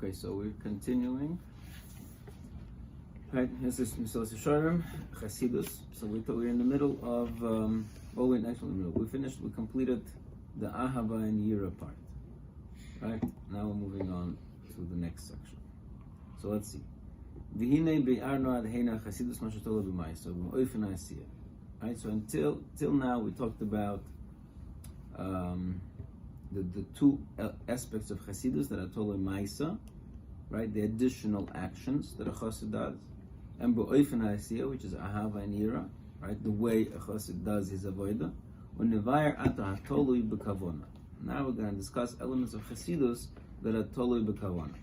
Okay, so we're continuing. Right, here's this Mesilas Yesharim, Chasidus. So we're in the middle of, we're actually in the middle. We completed the Ahava and Yira part. Right, now we're moving on to the next section. So let's see. V'hinei be'arno ad heina Chasidus mashatolo b'maisa v'oifen ha'asiyah. Right, so till now we talked about the two aspects of Chasidus that are Tolo Maisa, right? The additional actions that a Chassid does, and B'oifen ha'asiyah, which is Ahava and Yira, right? The way a Chassid does his avodah. U'nevayer ata ha'tolui b'kavona. Now we're going to discuss elements of Chasidus that are Tolui b'kavona.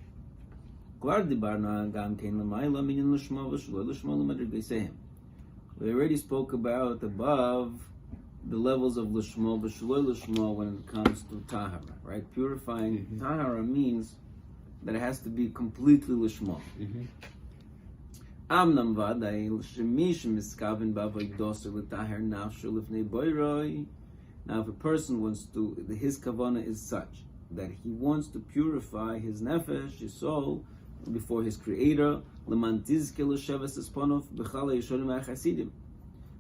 Kvar dibarna gam kein l'mayla minyan l'shma v'shlo l'shma l'madrigesehem. We already spoke about above the levels of l'shma v'shlo l'shma when it comes to tahara, right? Purifying tahara means that it has to be completely l'shma. Amnam vaday l'shemish miskaven b'avodoser l'taher nafshu l'fnei boiroi. Now, if a person wants to, his kavanah is such that he wants to purify his nefesh, his soul, before his creator,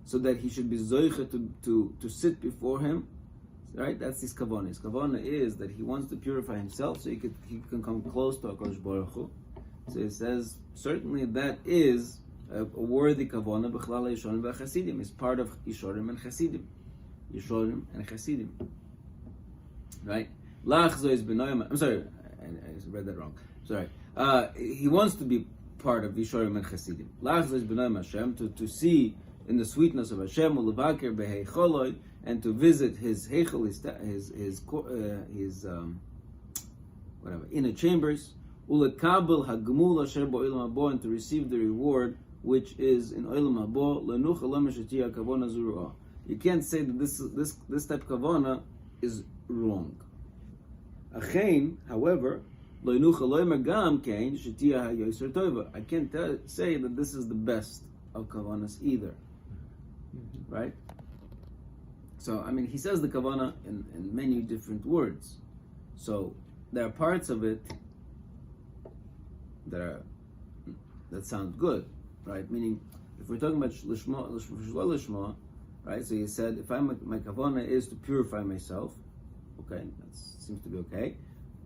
so that he should be zoicha to sit before him, right? That's his kavanah. His kavanah is that he wants to purify himself so he can come close to HaKadosh Baruch Hu. So it says, certainly that is a worthy kavanah, b'chalal Yesharim v'Chasidim. It's part of Yesharim and Chasidim. Yesharim and Chasidim. Right? I'm sorry, I read that wrong. Sorry. He wants to be part of Yesharim and Chasidim. Lachzos b'noyim Hashem, to see in the sweetness of Hashem, u'levakir b'heicholoi, and to visit his heichol, his inner chambers, u'lekabel hagmul asher ba'olam habo, and to receive the reward which is in olam habo, lenuch elam shetiyah kavona zuruah. You can't say that this type of kavana is wrong. Achein, however, I can't say that this is the best of kavanas either. Right? So, I mean, he says the kavana in many different words. So, there are parts of it that sound good, right? Meaning, if we're talking about lishma, right? So you said, if my kavana is to purify myself, okay, that seems to be okay.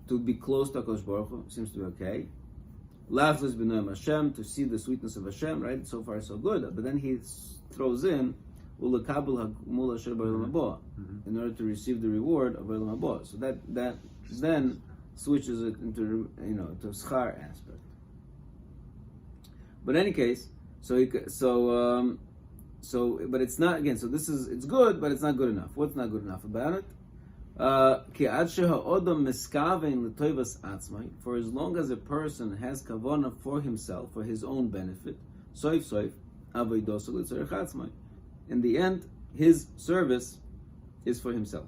To be close to HaKadosh Baruch Hu seems to be okay. Lachzos b'noyim Hashem, to see the sweetness of Hashem, right? So far so good. But then he throws in ulekabel hagmul asher ba'olam habo, in order to receive the reward of ba'olam habo. So that then switches it into to schar aspect. But in any case, but it's not, again. So it's good, but it's not good enough. What's not good enough about it? For as long as a person has kavanah for himself, for his own benefit, in the end, his service is for himself.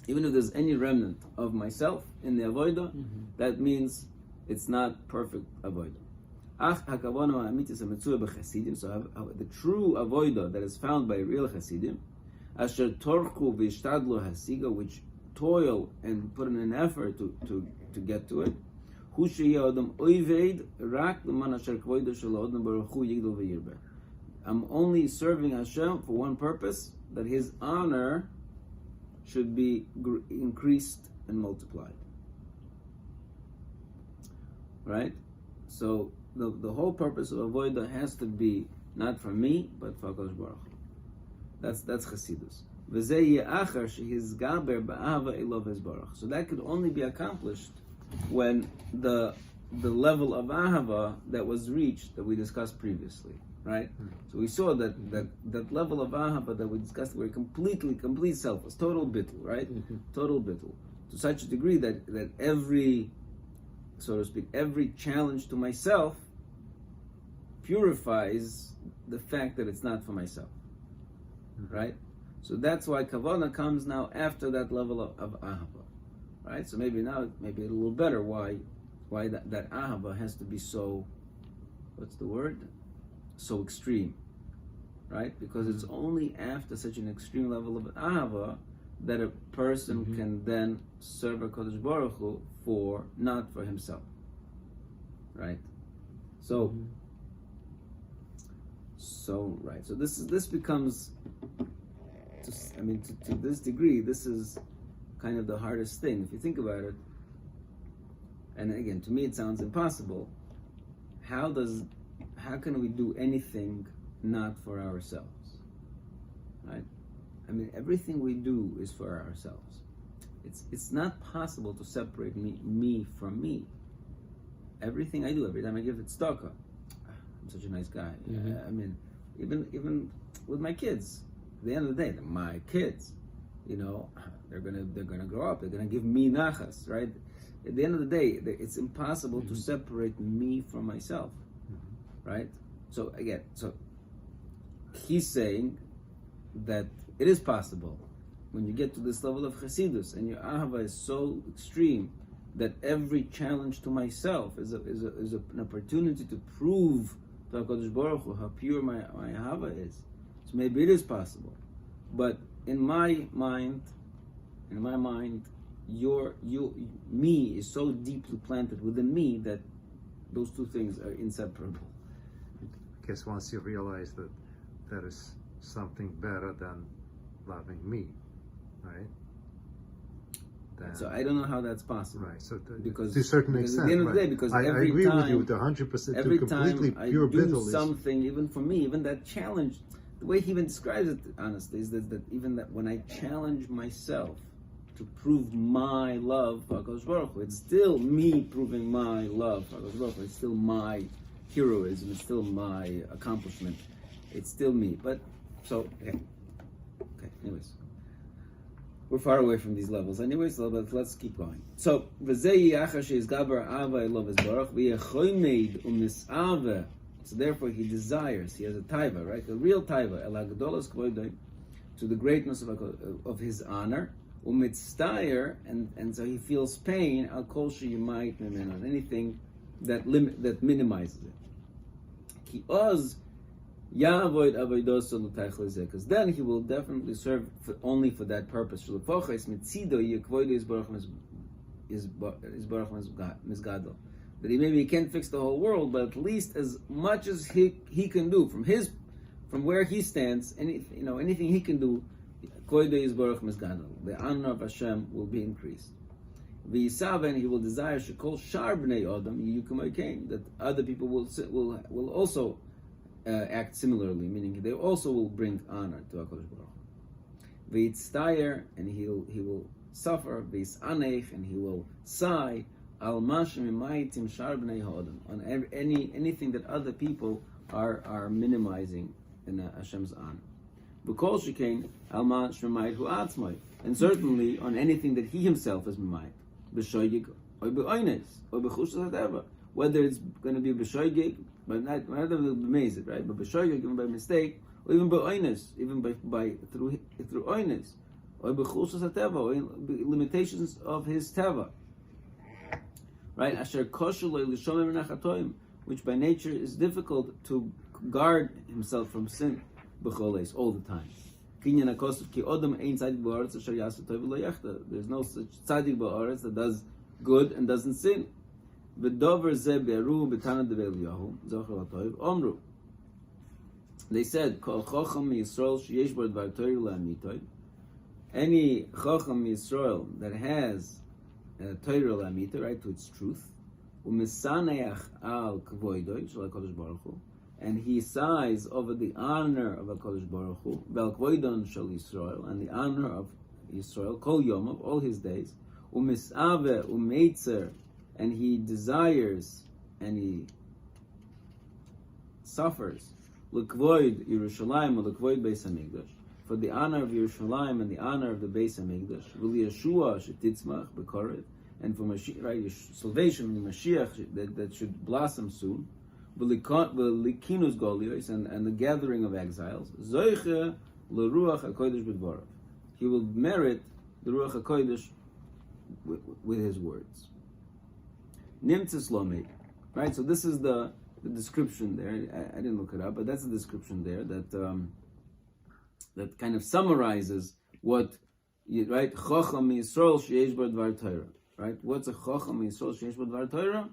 Even if there's any remnant of myself in the avodah, that means it's not perfect avodah. So the true avodah that is found by real Chasidim, Asher torchu v'ishtadlo hasiga, which toil and put in an effort to get to it. Hu she'yeh adam oived rak l'man asher kvodo shel adam baruch hu yigdol v'yirbeh. I'm only serving Hashem for one purpose, that His honor should be increased and multiplied. Right? So the whole purpose of avodah has to be not for me, but for HaKadosh Baruch Hu. That's Chasidus. So that could only be accomplished when the level of ahava that was reached, that we discussed previously, right? So we saw that level of ahava that we discussed were complete selfless, total bittul, right? Total bittul, to such a degree that every, so to speak, every challenge to myself purifies the fact that it's not for myself. Right? So that's why kavanah comes now after that level of ahava. Right? So maybe a little better why that ahava has to be so, what's the word? So extreme. Right? Because it's only after such an extreme level of ahava that a person can then serve a Kodesh Baruch Hu for, not for himself. Right? So, so this becomes, to this degree, this is kind of the hardest thing. If you think about it, and again, to me it sounds impossible. How can we do anything not for ourselves? Right? I mean, everything we do is for ourselves. It's not possible to separate me from me. Everything I do, every time I give it tzedakah, I'm such a nice guy. I mean, even with my kids, at the end of the day, they're my kids. You know, they're gonna grow up. They're gonna give me nachas, right? At the end of the day, it's impossible to separate me from myself, right? So again, he's saying that it is possible when you get to this level of Chasidus and your ahava is so extreme that every challenge to myself is an opportunity to prove to HaKadosh Baruch Hu how pure my ahava is. So maybe it is possible, but in my mind, me is so deeply planted within me that those two things are inseparable. I guess once you realize that there is something better than loving me, right? Then, so I don't know how that's possible. Right. So because to a certain extent, at the end of the day, because I agree time, with you with 100%. Every Completely time I pure do something, even for me, even that challenge, the way he even describes it, honestly, is that even that when I challenge myself to prove my love for HaKadosh Baruch Hu, it's still me proving my love for HaKadosh Baruch Hu. It's still my heroism. It's still my accomplishment. It's still me. But so okay. Anyways, we're far away from these levels. Anyways, so let's keep going. So v'zei yachash is gaber ava elov esbarach v'yechoymeid umisave. So therefore, he desires. He has a taiva, right? A real taiva. El hagdolos kvoidoi, to the greatness of his honor. Umitztayer, and so he feels pain. Al kol sheyimayit memeno, on anything that minimizes it. Ki oz yavoid avodos l'taychlezeh, because then he will definitely serve only for that purpose. Shlefoches mitzido yekvoid is baruch misgadol. That maybe he can't fix the whole world, but at least as much as he can do from where he stands, anything he can do. The honor of Hashem will be increased. And he will desire shekol shar bnei adam that other people will also act similarly, meaning they also will bring honor to HaKadosh Baruch Hu. And he will suffer. V'yisanech, and he will sigh al mashim imayitim shar bnei adam, on anything that other people are minimizing in Hashem's honor. And certainly on anything that he himself is mimayit, whether it's going to be b'shoygig, but not b'mezid, right? But b'shoygig, even by mistake, or even b'oines, even by through oines, or b'chushas hateva, or limitations of his teva, right? Asher kosher lo l'shomem nachatoim, which by nature is difficult to guard himself from sin. All the time. There's no such tzaddik ba'aretz that does good and doesn't sin. They said, any chacham Yisrael that has Torah la'amita, right, to its truth, al kvoidoi shel HaKadosh Baruch Hu, and he sighs over the honor of HaKadosh Baruch Hu, Belkvoidon shel Yisrael, and the honor of Yisrael, Kol Yom, of all his days, Umisave, Umeitzer, and he desires, and he suffers, L'kvoid Yerushalayim, or L'kvoid Beis HaMikdash, for the honor of Yerushalayim and the honor of the Beis HaMikdash, V'li Yeshua shetitzmach b'korev, and for Mashiach, right, salvation, the Mashiach that should blossom soon, and the gathering of exiles, he will merit the Ruach HaKodesh with his words. Right, so this is the description there. I didn't look it up, but that's the description there that kind of summarizes what Right? Chacham Yisrael sheyesh bar dvar Torah. Right? What's a Chacham Yisrael sheyesh bar dvar Torah?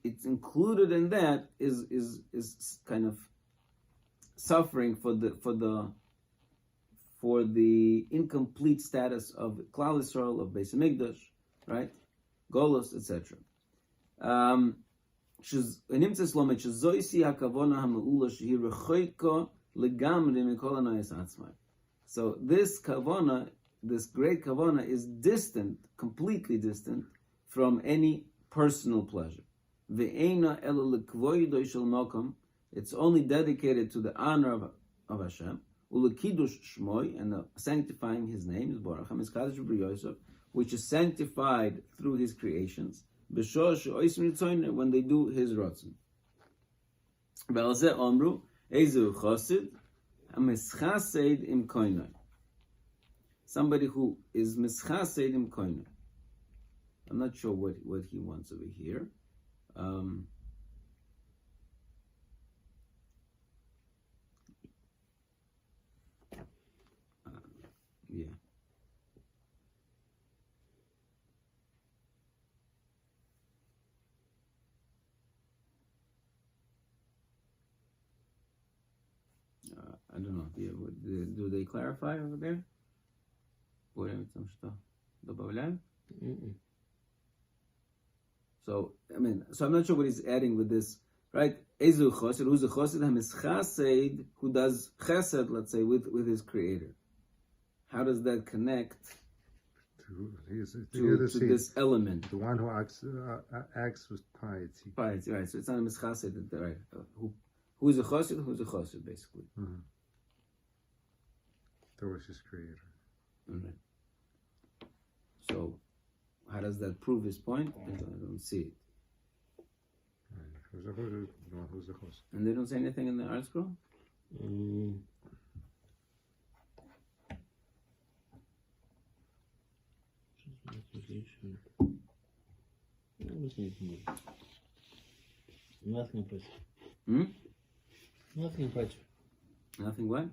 It's included in that is kind of suffering for the incomplete status of Klal Yisrael, of Beis Hamikdash, right? Golos, etc. So this kavana, this great kavana, is distant, completely distant from any personal pleasure. It's only dedicated to the honor of Hashem, and the sanctifying His name, which is sanctified through His creations, when they do His ratzon. Somebody who is mischaseid im koinai. I'm not sure what he wants over here. Yeah. I don't know. Do they clarify over there? So I'm not sure what he's adding with this, right? Ezu chosid, who's a chosid? Hamischaseid, who does chesed, let's say, with his creator. How does that connect to this element? The one who acts with piety. Piety, right? So it's not a mischaseid, right? Who's a chosid? Who's a chosid, basically? Mm-hmm. Towards his creator. Okay. So, how does that prove his point? I don't see it. Who's the chosid? And they don't say anything in the art scroll? Nothing impressive. Nothing impressive. Nothing what?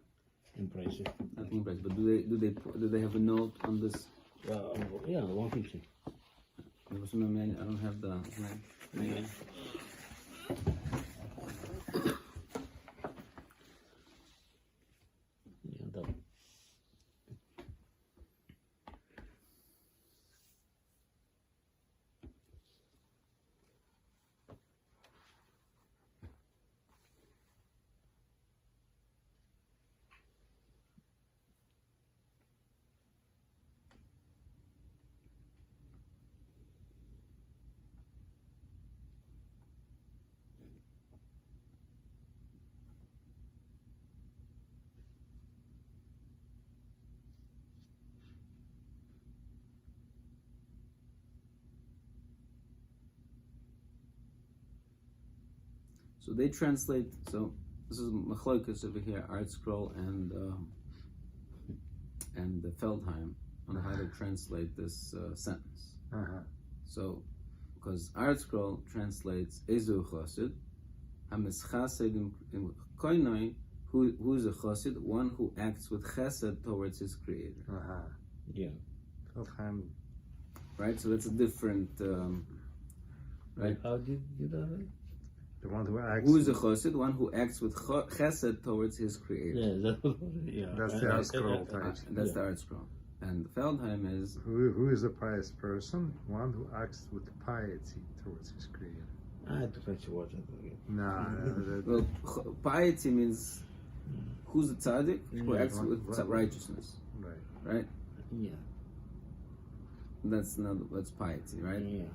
Impressive. Nothing impressive. But do they have a note on this? Yeah, 150. I don't have the. Yeah. So they translate. So this is Machlokas over here, Art Scroll and the Feldheim on how to translate this sentence. So, because Art Scroll translates Ezu Chosid, Hamischasid in Koinoi, who is a Chosid, one who acts with Chesed towards his creator. Yeah. Feldheim. Right. So that's a different. Right. How did you do that? The one who acts. Who is a chosid? One who acts with chesed towards his creator. That's the art scroll. That's the art scroll. And Feldheim is who is a pious person? One who acts with piety towards his creator. I had to fetch water again. Well, piety means who's a tzaddik? Who acts with righteousness. Right. Yeah. That's piety, right? Yeah.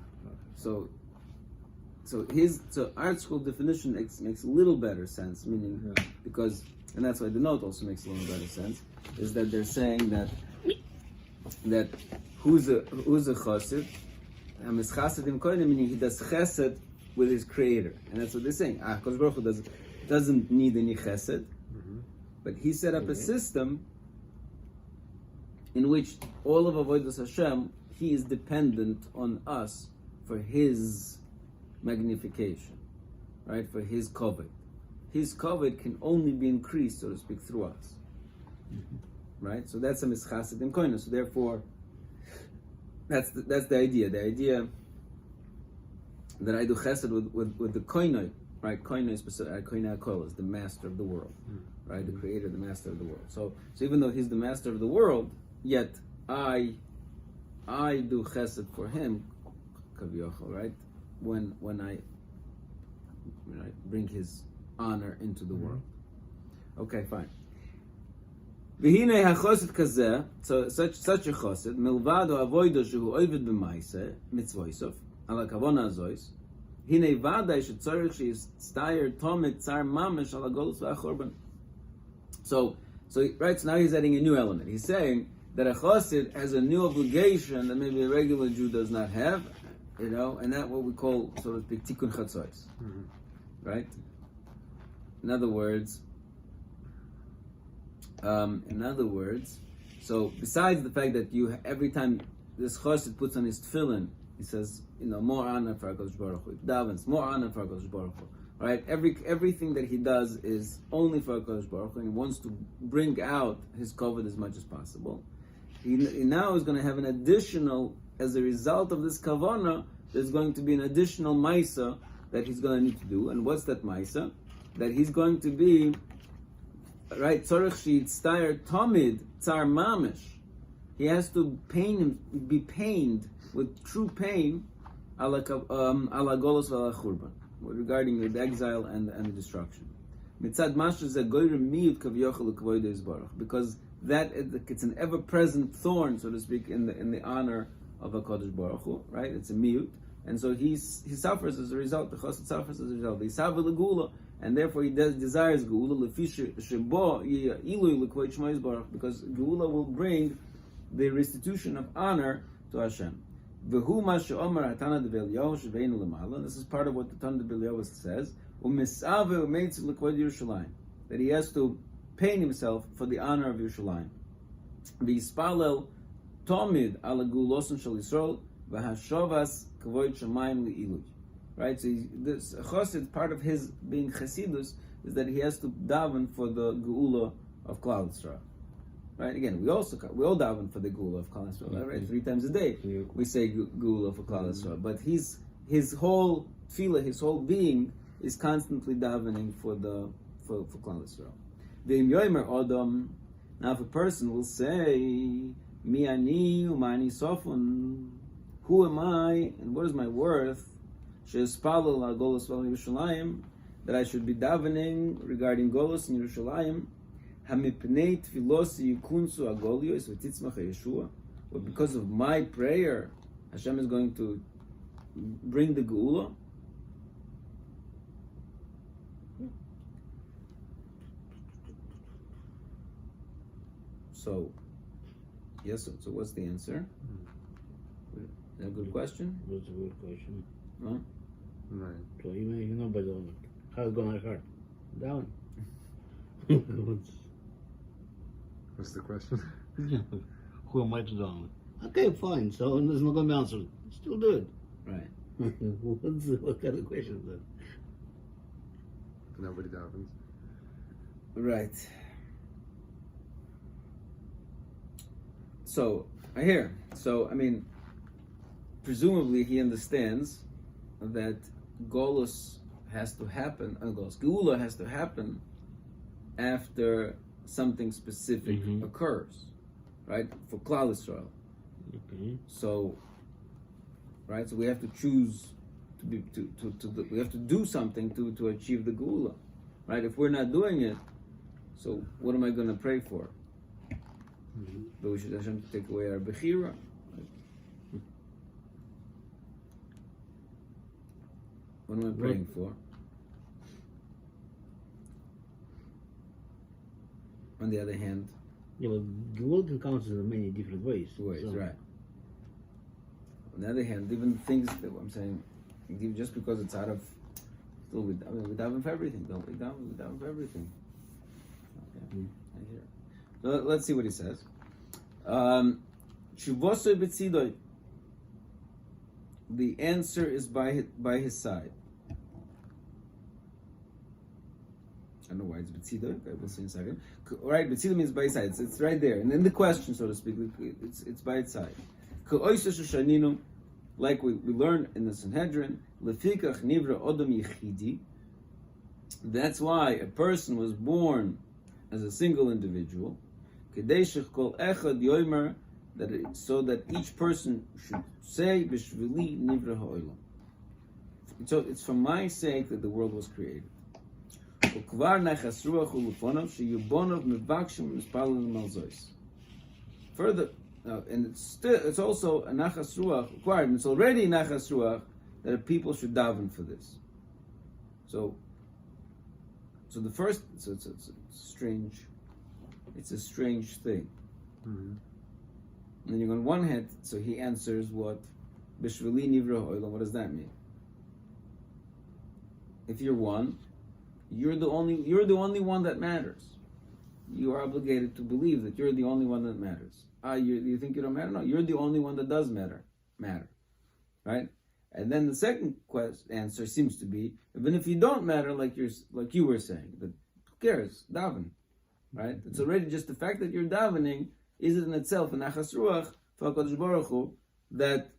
So art school definition makes a little better sense, meaning because, and that's why the note also makes a little better sense, is that they're saying that who's a chassid, is chassid in koine, meaning he does chesed with his creator, and that's what they're saying. Kodesh Baruch Hu doesn't need any chesed, but he set up a system in which all of avodas Hashem, he is dependent on us for his magnification, right? For his kavod. His kavod can only be increased, so to speak, through us. right? So that's a mischasedim koina. So therefore, that's the idea. The idea that I do chesed with the koinoi, right? Koinoi is koinoi kol is the master of the world, right? The creator, the master of the world. So even though he's the master of the world, yet I do chesed for him, kaviyachol, right? When I bring his honor into the world. Okay, fine. V'hinei hachosid kazeh, so such a chosid, milvado avoido shehu oived b'maise, mitzvoisov, ala kavona azois, hinei vadai shetzorich sheyistayer tomit tzar mamish ala golus v'achorban. So right, so now he's adding a new element. He's saying that a chosid has a new obligation that maybe a regular Jew does not have, and that what we call, so to speak, tikkun chatzois, right? In other words, so besides the fact that you every time this chosid puts on his tefillin, he says, more honor for HaKadosh Baruch Hu. Davens, more honor for HaKadosh Baruch Hu. Right? Everything that he does is only for HaKadosh Baruch Hu, and he wants to bring out his kavod as much as possible. He now is going to have an additional, as a result of this kavana, there's going to be an additional maisa that he's going to need to do. And what's that maisa? That he's going to be, right, tzorich sheyitztayer tamid tzar mamish. He has to be pained with true pain, ala golos v'ala churban, regarding the exile and the destruction. Mitzad mashra ze goyrim miyut kavyochel l'kavoid yisbarach, because that it's an ever-present thorn, so to speak, in the honor of HaKadosh Baruch Hu, right? It's a miyut, and so he suffers as a result. The chassid suffers as a result. He saver l'gula, and therefore he desires geula lefish shebo ilui l'kavoid shmo yisbarach, because geula will bring the restitution of honor to Hashem. V'hu ma she'omar hatana de Beliyahu sheveinu l'mala. This is part of what the Tana de Beliyahu says. U'misave u'meitz l'kavod Yerushalayim, that he has to pain himself for the honor of Yerushalayim. V'yispalel tomid ala gulosun shel Yisrael v'hashovas kavod shamayim li'ilui. Right. So this chosid, part of his being Chasidus, is that he has to daven for the geula of Klal Yisrael. Right. Again, we all daven for the geula of Klal Yisrael. Right. 3 times a day we say geula for Klal Yisrael. But his whole tefillah, his whole being is constantly davening for Klal Yisrael. V'im yomer odom. Now, if a person will say, "Mi ani u'mani sofun," who am I and what is my worth? She'espalel al golos v'Yerushalayim, that I should be davening regarding golos in Yerushalayim. Hamipnei tfilosi yukunsu agolios v'titzmach Yeshua. But because of my prayer, Hashem is going to bring the geula. So, yes. So, what's the answer? Is that a good question? That's a good question. No? Right. So but how it's gonna hurt? Down. What's the question? Who am I to down? Okay, fine. So there's not gonna be answered. Still do it. Right. What kind of question is that? Nobody davens. Right. So, I hear. So, I mean, presumably he understands that Golus has to happen, Geula has to happen after something specific occurs, right? For Klal Yisrael. Okay. So, right, so we have to choose we have to do something to achieve the Geula, right? If we're not doing it, so what am I going to pray for? But we should Hashem take away our Bechira. What am I praying for? On the other hand, Yeah, but Geula can count in many different ways. Right. On the other hand, even things that I'm saying, just because it's out of, still we daven for everything, don't we? We daven for everything. Okay, I hear. So let's see what he says. Shuvosoi b'tzidoi. The answer is by his side. I don't know why it's Betzida. Okay, we'll see in a second. Right, Betzida means by its side. It's right there. And then the question, so to speak, it's by its side. Like we learned in the Sanhedrin, Lefikach Nivra Odom Yechidi. That's why a person was born as a single individual. Kedeshech Kol Echad Yomer, so that each person should say Bishvili Nivra Ha'olam. So it's for my sake that the world was created. Further, and it's also a nachas ruach required. It's already nachas ruach that people should daven for this. So the first, it's strange. It's a strange thing. Mm-hmm. And then on one hand, so he answers what bishvili nivra ha'olam. What does that mean? If you're one, you're the only one that matters. You are obligated to believe that you're the only one that matters. You think you don't matter? No, you're the only one that does matter, right? And then the second answer seems to be, even if you don't matter, like you were saying, that who cares? Daven, right? It's already just the fact that you're davening is in itself an achas ruach for HaKadosh Baruch Hu that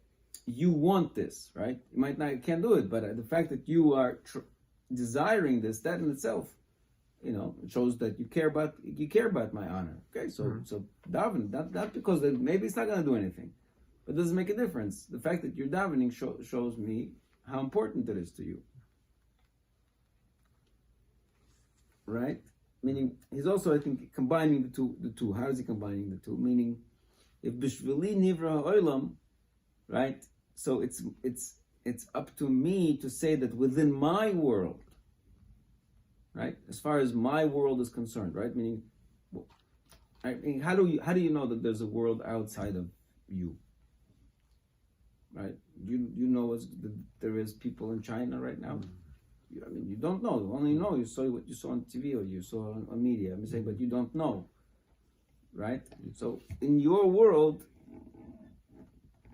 you want this, right? You can't do it, but the fact that you are desiring this, that in itself, it shows that you care about my honor. Okay, so daven, not because maybe it's not going to do anything, but it doesn't make a difference. The fact that you're davening shows me how important it is to you, right? Meaning, he's also, I think, combining the two. How is he combining the two? Meaning, if bishvili nivra ha'olam, right? So it's up to me to say that within my world, right? As far as my world is concerned, right? Meaning, how do you know that there's a world outside of you? Right? You know that there is people in China right now. You don't know. You only know you saw what you saw on TV or you saw on media. I'm saying, but you don't know, right? So in your world,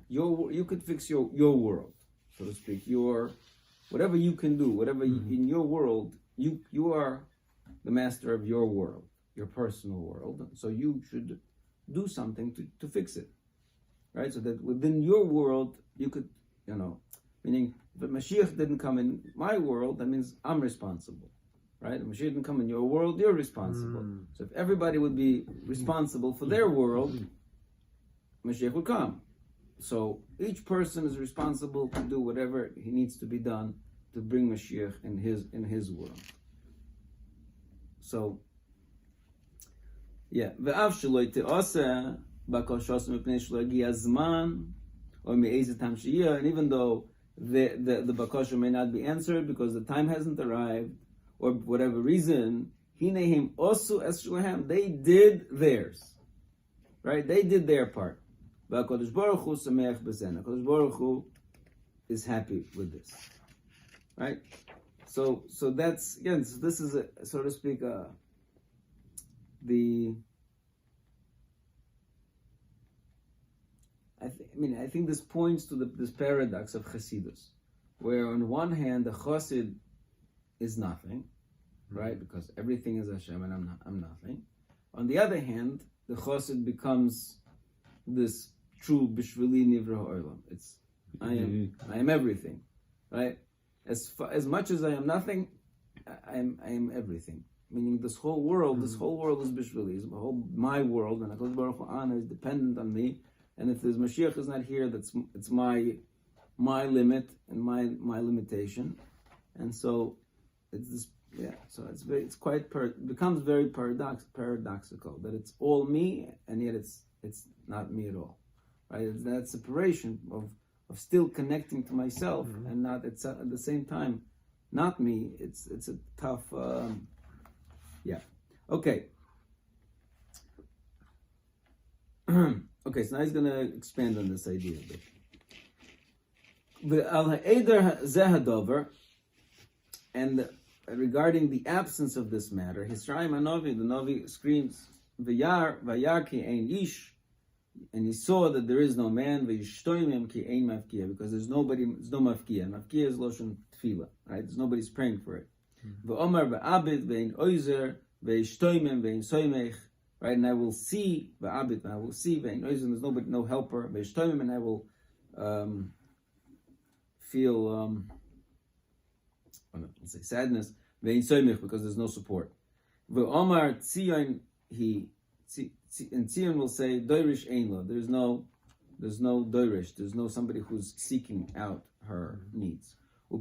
you could fix your world, so to speak. Whatever you can do, in your world. You are the master of your world, your personal world. So you should do something to fix it, right? So that within your world, you could, meaning if the Mashiach didn't come in my world, that means I'm responsible, right? If Mashiach didn't come in your world, you're responsible. So if everybody would be responsible for their world, Mashiach would come. So each person is responsible to do whatever he needs to be done to bring Mashiach in his world. So, yeah. Ve'av shelo te'aseh bakashos mipnei shelo yagia hazman or me'ezeh tam sheyeh, and even though the bakasha may not be answered because the time hasn't arrived or whatever reason, hinehim osu es shelahem, they did theirs, right? They did their part. V'HaKadosh Baruch Hu sameach b'zen. HaKadosh Baruch Hu is happy with this. Right, so that's again. So this is so to speak. I think this points to this paradox of Chasidus, where on one hand the Chasid is nothing, right? Because everything is Hashem and I'm nothing. On the other hand, the Chasid becomes this true Bishvili Nivra Ha'olam. It's I am everything, right? As much as I am nothing, I am everything. Meaning this whole world is Bishvili, is my world, and HaKadosh Baruch Hu Ana is dependent on me. And if there's Mashiach is not here, it's my limit and my limitation. And so it's this, so it becomes very paradoxical that it's all me and yet it's not me at all, right? It's that separation of still connecting to myself and not at the same time not me. It's a tough okay. Okay, so now he's going to expand on this idea a bit. And regarding the absence of this matter, Hisraim Hanavi, the Navi screams, Vayar ki ein ish, and he saw that there is no man, Vayishtoimim ki ein mafkia, because there's no mafkia. Mafkia is Loshen Tefillah, right? There's nobody's praying for it. Ve'omar ve'abid ve'in oizer ve'ishtoimim ve'in soimech. Right, and I will see ve'abid, and I will see ve'in oizer. There's no helper. Ve'ishtoimim, and I will feel let's say sadness. Ve'in soimech, because there's no support. Ve'omar tzion, and Tzion will say doirish ein lo. There's no doirish. There's no somebody who's seeking out her needs. So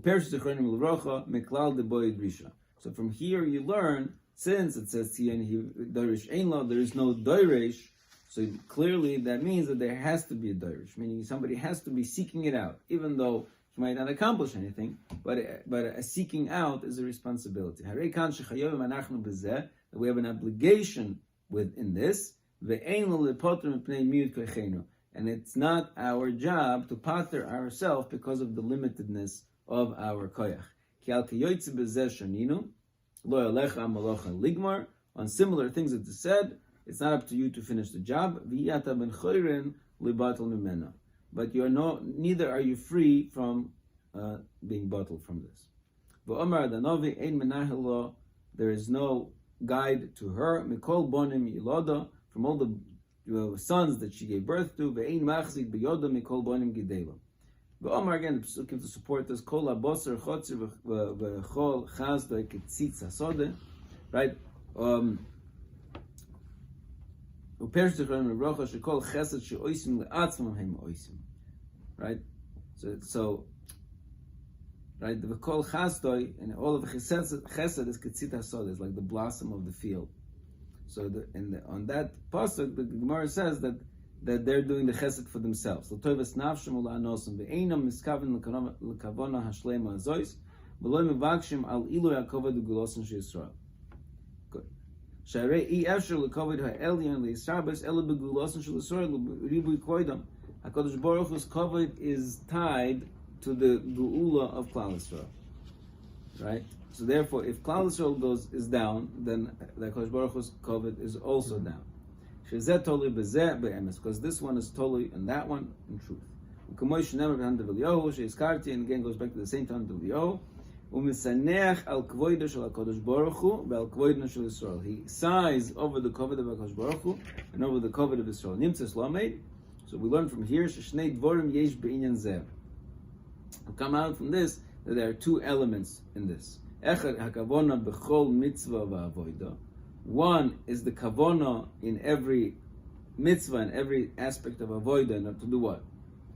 from here you learn, since it says Tzion doirish ein lo, there is no doirish. So clearly that means that there has to be a doirish, meaning somebody has to be seeking it out, even though she might not accomplish anything. But a seeking out is a responsibility. That we have an obligation within this, and it's not our job to pater ourselves because of the limitedness of our koyach. On similar things that is said, it's not up to you to finish the job. But neither are you free from being bottled from this. There is no guide to her. Mikol bonim yiloda, from all the sons that she gave birth to. Ve'ein machzik beyoda mikol bonim gidela. Ve'omar, again, looking to support this. Kol haboser chotzer ve'chol chazda ketzitz hasode. Right. U'perish techron merocha shekol chesed she'oisim le'atzmam hem oisim. Right. So. Right, the V'kol Chasdoi, and all of the Chesed is Ketzit HaSod, is like the blossom of the field. So on that pasuk, the Gemara says that they're doing the Chesed for themselves. L'toivas nafshem ula'anosim ve'einam miskaven l'kavona hashlema azois v'loi mevakshim al ilui ha'koved u'gulosin she'Yisrael. Good. Sha'arei i-efsher l'koved ha'elyon le'Yisrabes elu b'gulosin she'Yisrael u'ribui koidam. HaKadosh Baruch Hu's koved is tied to the Geula of Klal Yisrael, right? So therefore, if Klal Yisrael is down, then the Kodesh Baruch Hu's Kovet is also down. Shezeh totally bezeh be'emes, because this one is totally and that one in truth. And again goes back to the same time of Eliyahu. He sighs over the Kovet of HaKadosh Baruch Hu and over the Kovet of Israel. So we learn from here, Shnei dvorim yesh be'inyan zeh. We come out from this that there are two elements in this. Echad hakavona b'chol mitzvah v'avoda. One is the kavona in every mitzvah, in every aspect of avoda, and to do what?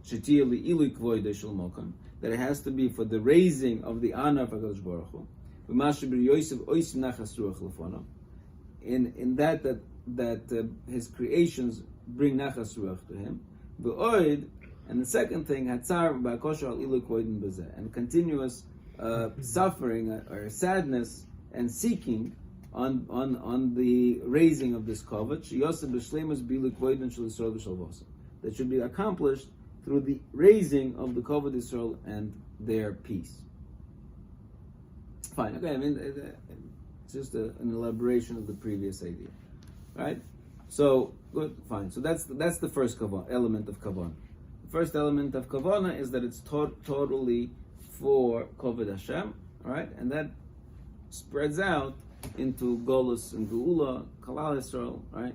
Shetiyah li'ilu kvoida shel mokam. That it has to be for the raising of the honor of HaKadosh Baruch Hu. V'mashe b'ri Yosef oisim nachas ruach lefono. In that his creations bring nachas ruach to him. V'oid. And the second thing, hatzar ba'kosher al ilu koidin b'zeh, and continuous suffering or sadness and seeking on the raising of this kovet, sheyoseh b'shleimus b'ilu koidin shel Yisrael v'shel Voseh, that should be accomplished through the raising of the kovet Yisrael and their peace. Fine, okay. I mean, it's just an elaboration of the previous idea, right? So good, fine. So that's the first element of kavanah. First element of Kavana is that it's totally for Koved Hashem, right? And that spreads out into Golus and Geula, Kalal Yisrael, right?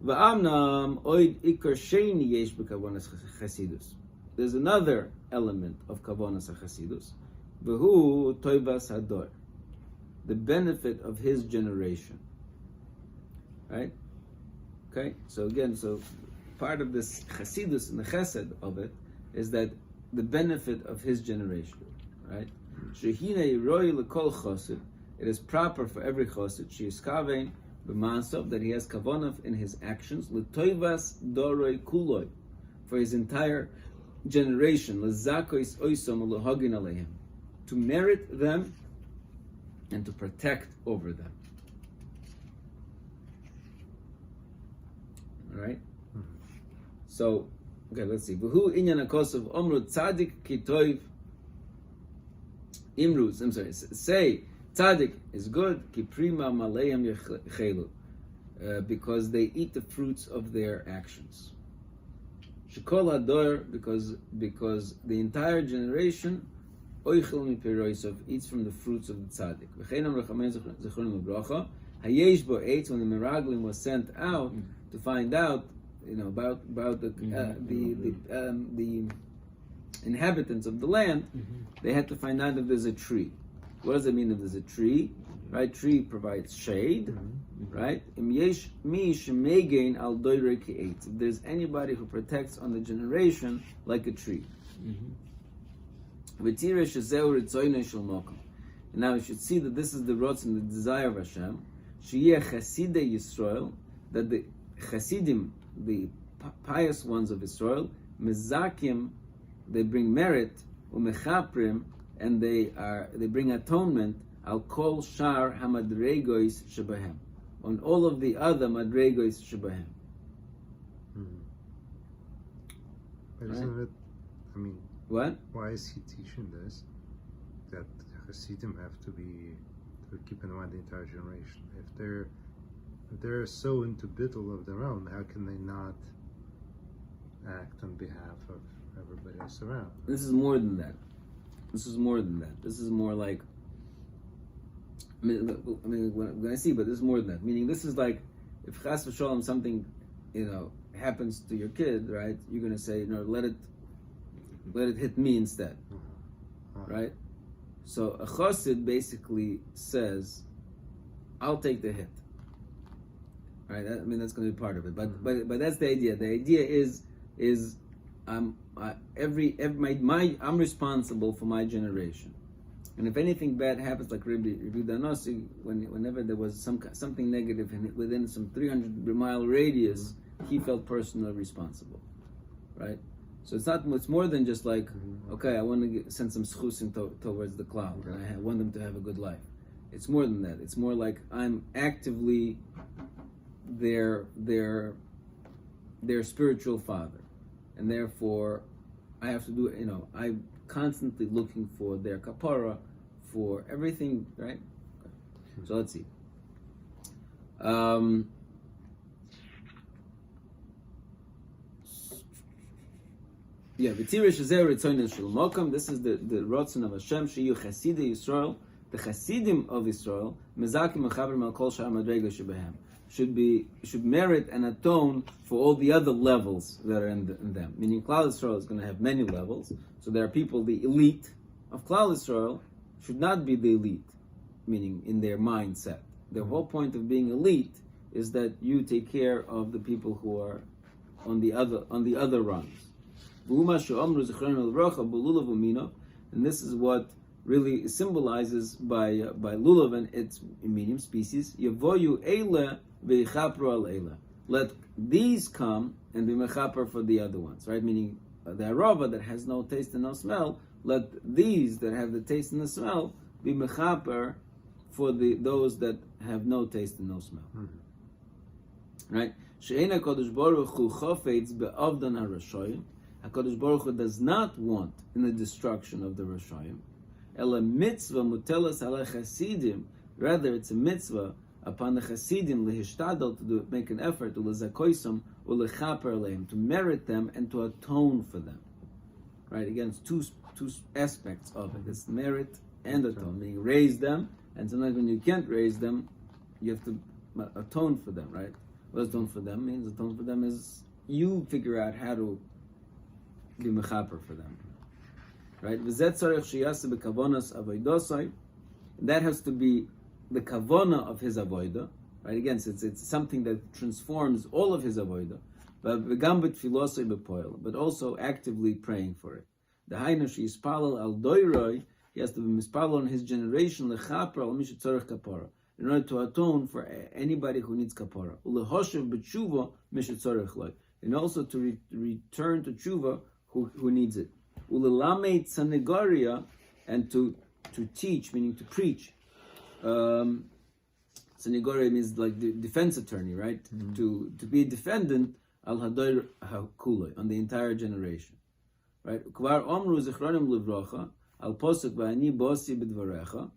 Va'amnam oid ikar sheini yesh b'kavanas Chasidus. There's another element of Kavanas Chasidus, v'hu toivas hador, the benefit of his generation, right? Okay, so again, part of this Chasidus and the Chesed of it is that the benefit of his generation, right? Shehine roi lekol chosid. It is proper for every chosid sheyiskavein b'maasav, that he has kavanah in his actions l'toivas doroi kuloi, for his entire generation lezakois oisom u'lohagin aleihim, to merit them and to protect over them. All right. So, okay, let's see. V'hu inyan hakosov omru tzadik kitoiv imruz. I'm sorry. Say tzadik is good. Ki prima maleim yechelu, because they eat the fruits of their actions. Shekol hador, because the entire generation oichel mi piroisav, eats from the fruits of the tzaddik. V'cheinam rechamei zichronim u'bracha, hayesh bo eitz, when the Meraglim was sent out to find out, about the inhabitants of the land, they had to find out if there's a tree. What does it mean if there's a tree? Right, tree provides shade, right? If there's anybody who protects on the generation like a tree. And now we should see that this is the rotz and the desire of Hashem, that the Chasidim, the pious ones of Israel, mezakim, they bring merit, umechaprim, and they bring atonement, al kol shar hamadregois shebahem, on all of the other madregois shebahem. But isn't it? I mean, what? Why is he teaching this? That Hasidim have to keep in mind the entire generation. If they're so into bittul of their own, how can they not act on behalf of everybody else around? This is more than that. This is more like, when I see, but this is more than that. Meaning, this is like, if chas v'sholom something, happens to your kid, right? You're going to say, let it hit me instead, right? So a chassid basically says, I'll take the hit, right? That's going to be part of it. But that's the idea. The idea is I'm responsible for my generation, and if anything bad happens, like Rabbi Danossi, whenever there was something negative within some 300-mile radius, he felt personally responsible, right? So it's more than just like, okay, I want to send some schusim towards the cloud, and I want them to have a good life. It's more than that. It's more like I'm actively their spiritual father, and therefore I have to do, I'm constantly looking for their kapara, for everything, right? So let's see. V'tirish Azer Ritzonin Shel Mokam. This is the Rotzon of Hashem. Sheyu Chasidei Yisrael, the Chasidim of Israel, Mezakim Mechaber Mal Kol Shar Madrega Shebehem, should merit and atone for all the other levels that are in them. Meaning, Klal Yisrael is going to have many levels. So there are people, the elite of Klal Yisrael should not be the elite, meaning in their mindset. The whole point of being elite is that you take care of the people who are on the other rungs. And this is what really symbolizes by lulav and its medium species. Let these come and be mechaper for the other ones, right? Meaning the arava that has no taste and no smell. Let these that have the taste and the smell be mechaper for those that have no taste and no smell. Right? She'ena Kodesh Baruch Hu chofetz be'avdan harashoyim. HaKadosh Baruch Hu does not want in the destruction of the Rashayim. Ela mitzvah mutelas ala chasidim. Rather, it's a mitzvah upon the chasidim lehishtadol to make an effort to lezakoisam ulechaper aleim, to merit them and to atone for them. Right? Again, it's two aspects of it. It's merit and atone. Meaning raise them, and sometimes when you can't raise them, you have to atone for them. Right? What does atone for them means? Atone for them is you figure out how to be mechaper for them, right? That has to be the kavona of his avoida, right? Again, so it's something that transforms all of his avoida, but also actively praying for it. The hainu sheyispalel al doiroi, he has to be mispalel on his generation lechaper al mishet tzorech kapara, in order to atone for anybody who needs kapara. Ulehoshev b'tshuva mishet tzorech loy, and also to return to tshuva who needs it. Ulelamed sanegaria, and to teach, meaning to preach. Sanegaria means like the defense attorney, right? To be a defendant al hadoir hakuloi, on the entire generation, right? Kvar omru zichronim livrocha al posuk v'ani bosi b'dvarecha,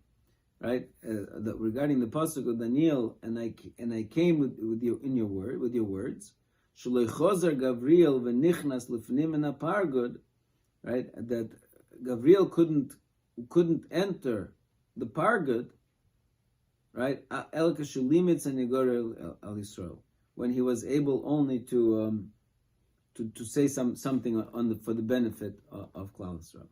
right? Regarding the posuk of Daniel, and I came with your words. Shaloi chozer Gavriel v'nichnas lefnim en apargod, right? That Gavriel couldn't couldn't enter the Pargud, right? El Kashulimitz and Yigor al Yisrael, when he was able only to say something for the benefit of Klal Yisrael.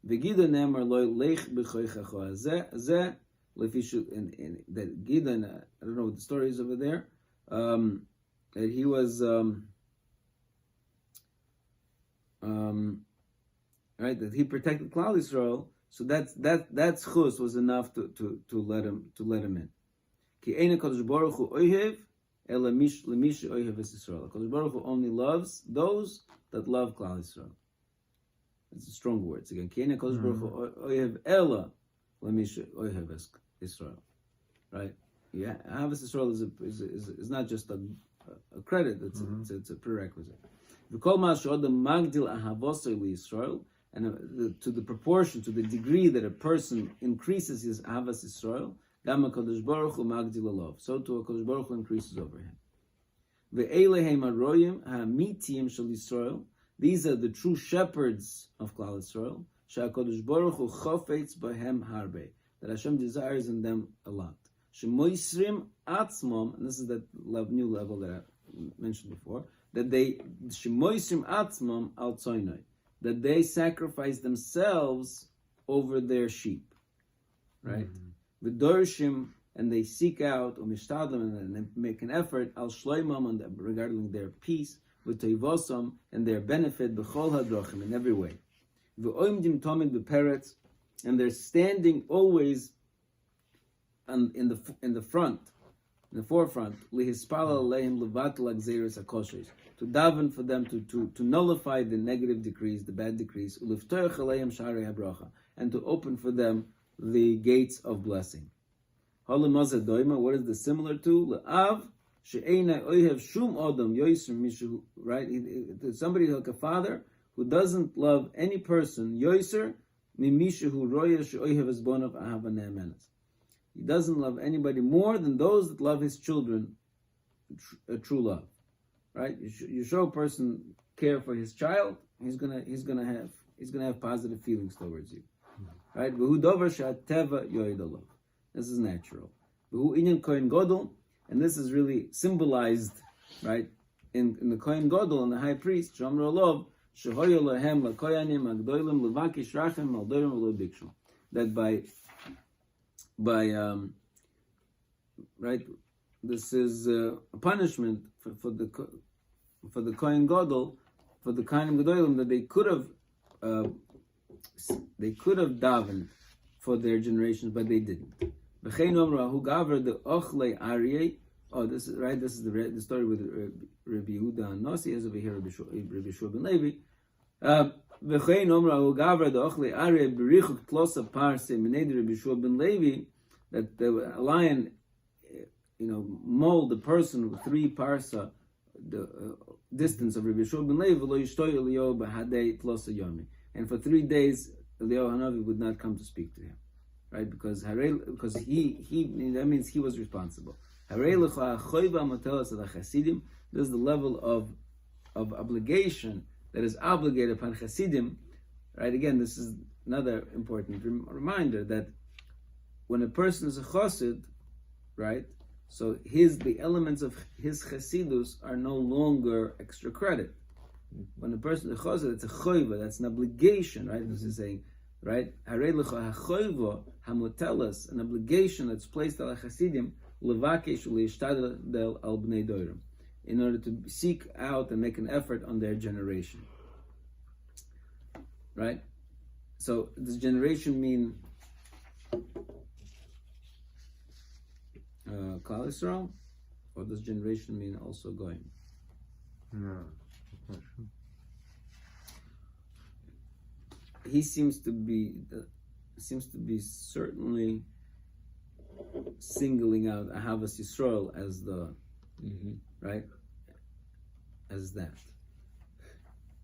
V'Gidon Nemar loy leich b'choichacho zeh lefishu in that Gidon, I don't know what the story is over there. That he was right, that he protected Klal Yisrael, so that chus was enough to let him in. Ki eina Kadosh Baruch Hu oihev ela lemish oihev es Yisrael. Kadosh Baruch Hu only loves those that love Klal Yisrael. It's a strong words again. Ki eina Kadosh Baruch Hu oihev ela lemish oihev es Yisrael. Right? Yeah, Ahavas Yisrael is not just a credit; it's a prerequisite. V'kol ma she'odam magdil ahavosei liYisrael, and to the proportion, to the degree that a person increases his Ahavas Yisrael, gam HaKadosh Baruch Hu magdil alav. So too HaKadosh Baruch Hu increases over him. Ve'ele heim haroyim ha'amitiyim shel Yisrael. These are the true shepherds of Klal Yisrael. SheHaKadosh Baruch Hu chofetz b'hem harbe. That Hashem desires in them a lot. Shemoisrim atzmom, and this is that new level that I mentioned before, that they shemoisrim atzmom al tzoynai, that they sacrifice themselves over their sheep, right? V'dorshim, and they seek out umishtadlim, and they make an effort al shloimam regarding their peace, v'toivosam, and their benefit b'chol hadrochim, in every way. V'oimdim tomid b'peretz, and they're standing always in the front, in the forefront, lihispala aleihim levatel agzeres hakoshes, to daven for them, to nullify the negative decrees, the bad decrees, uliftoach aleihim sharei habracha, and to open for them the gates of blessing. Halimazah doima, what is this similar to? Le'av she'eina oihev shum odom yoiser mishu, right? Somebody like a father who doesn't love any person, yoiser mimishu roya she'oihev esbonav ahava ne'emenes. He doesn't love anybody more than those that love his children, a true love, right? You show a person care for his child, he's gonna have positive feelings towards you, right? This is natural. And this is really symbolized, right, in the Kohen Gadol and the high priest, that by right, this is a punishment for the Kohen Gadol, for the Kohanim Gedolim, that they could have davened for their generations, but they didn't. Oh, this is right. This is the story with Rabbi Yehuda and Nasi, as over here Rabbi Shua ben Levi. That the lion, mauled the person with 3 parsa, the distance of Rabbi Shua ben Levi, and for 3 days Eliyahu Hanavi would not come to speak to him, right? Because he that means he was responsible. This is the level of obligation that is obligated upon Chasidim, right? Again, this is another important reminder that when a person is a Chasid, right, so the elements of his Chasidus are no longer extra credit. When a person is a Chasid, it's a choiva, that's an obligation, right? This is saying, right, Harei lecha hachoiva hamotelas, an obligation that's placed on Chasidim, levakesh u'leishtadel al bnei dorim, in order to seek out and make an effort on their generation. Right? So does generation mean Klal Yisrael, or does generation mean also going? No. He seems to be certainly singling out Ahavas Yisrael as the right, as that.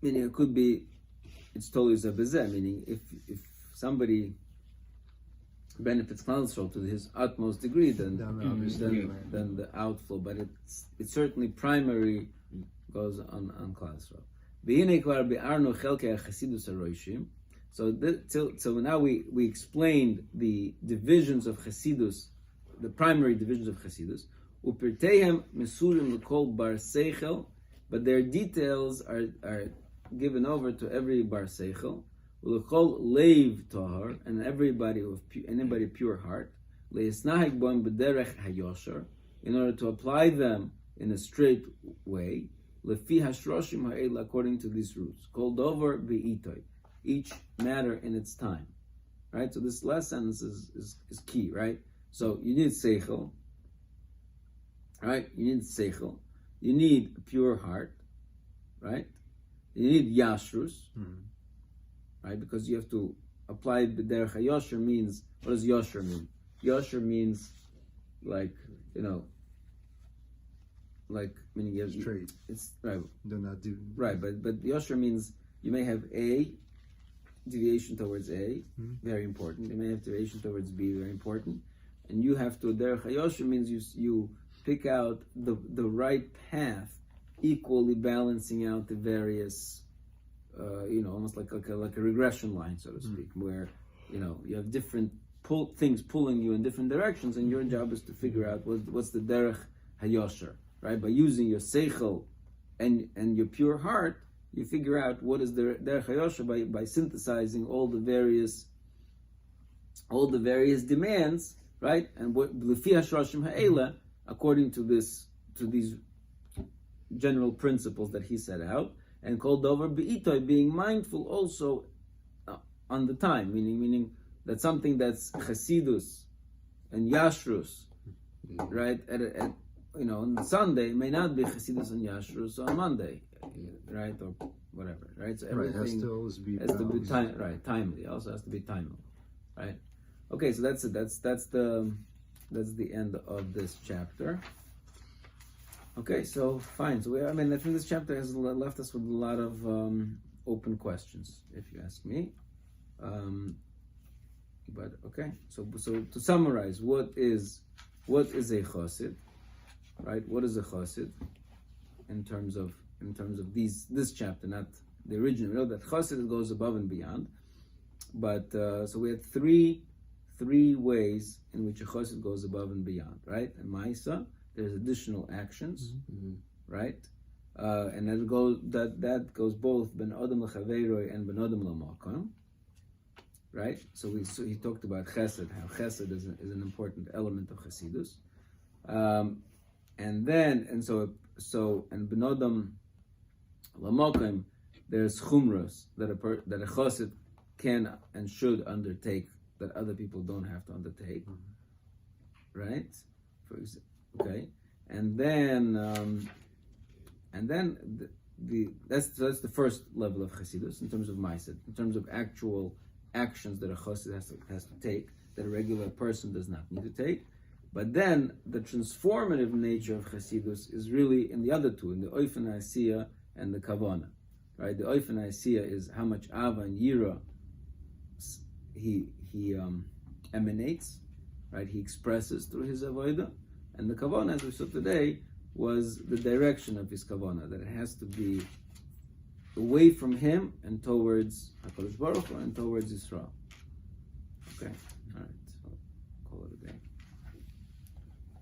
Meaning it could be, it's totally zabezeh, meaning if somebody benefits Klal Yisrael to his utmost degree, then the outflow, but it's certainly primary goes on Klal Yisrael. So now we explained the divisions of Chasidus, the primary divisions of Chasidus. Upirteihem mesurim l'kol bar seichel, but their details are given over to every bar seichel. L'kol leiv tahar, and anybody pure heart. Leisnahik boim b'derech hayosher, in order to apply them in a straight way. Lefi hashroshim ha'el, according to these roots. Kol dover be'itoy, each matter in its time. Right? So this last sentence is key, right? So you need seichel, right? You need seichel. You need a pure heart, right? You need yashrus, right? Because you have to apply the derech hayosher means, what does yosher mean? Yosher means like meaning you have straight. It's right. Do not do Right, but yosher means you may have a deviation towards A, very important. You may have deviation towards B, very important. And you have to derech hayosher means you pick out the right path, equally balancing out the various, almost like a regression line, so to speak, where you have different things pulling you in different directions, and your job is to figure out what's the derech hayosher, right? By using your seichel and your pure heart, you figure out what is the derech hayosher by synthesizing all the various demands, right? And what lefi hashroshim ha'ela, according to these general principles that he set out, and called over be'itoy, being mindful also on the time, meaning that something that's chasidus and yashrus, right? On Sunday may not be chasidus and yashrus on Monday, right, or whatever, right? So everything has to always be timely. It also has to be timely, right? Okay, so that's it. That's the end of this chapter. Okay, so fine. So I think this chapter has left us with a lot of open questions, if you ask me. But okay, so to summarize, what is a Chasid, right? What is a Chasid in terms of this chapter, not the original? We know that Chasid goes above and beyond, but so we had three ways in which a Chasid goes above and beyond, right? And Ma'isa, there's additional actions, right? And that goes both ben adam l'chaveiroi and ben adam l'makom, right? So he talked about Chesed, how Chesed is an important element of Chasidus, and ben adam l'makom, there's chumras that a Chassid can and should undertake that other people don't have to undertake, right? Okay, and then that's the first level of Chasidus in terms of Ma'aseh, in terms of actual actions that a Chasid has to take that a regular person does not need to take. But then the transformative nature of Chasidus is really in the other two, in the Oifen Ha'asiyah and the Kavana, right? The Oifen Ha'asiyah is how much Ava and Yira he emanates, right? He expresses through his avodah. And the kavanah, as we saw today, was the direction of his kavanah, that it has to be away from him and towards HaKadosh Baruch Hu and towards Yisrael. Okay, all right.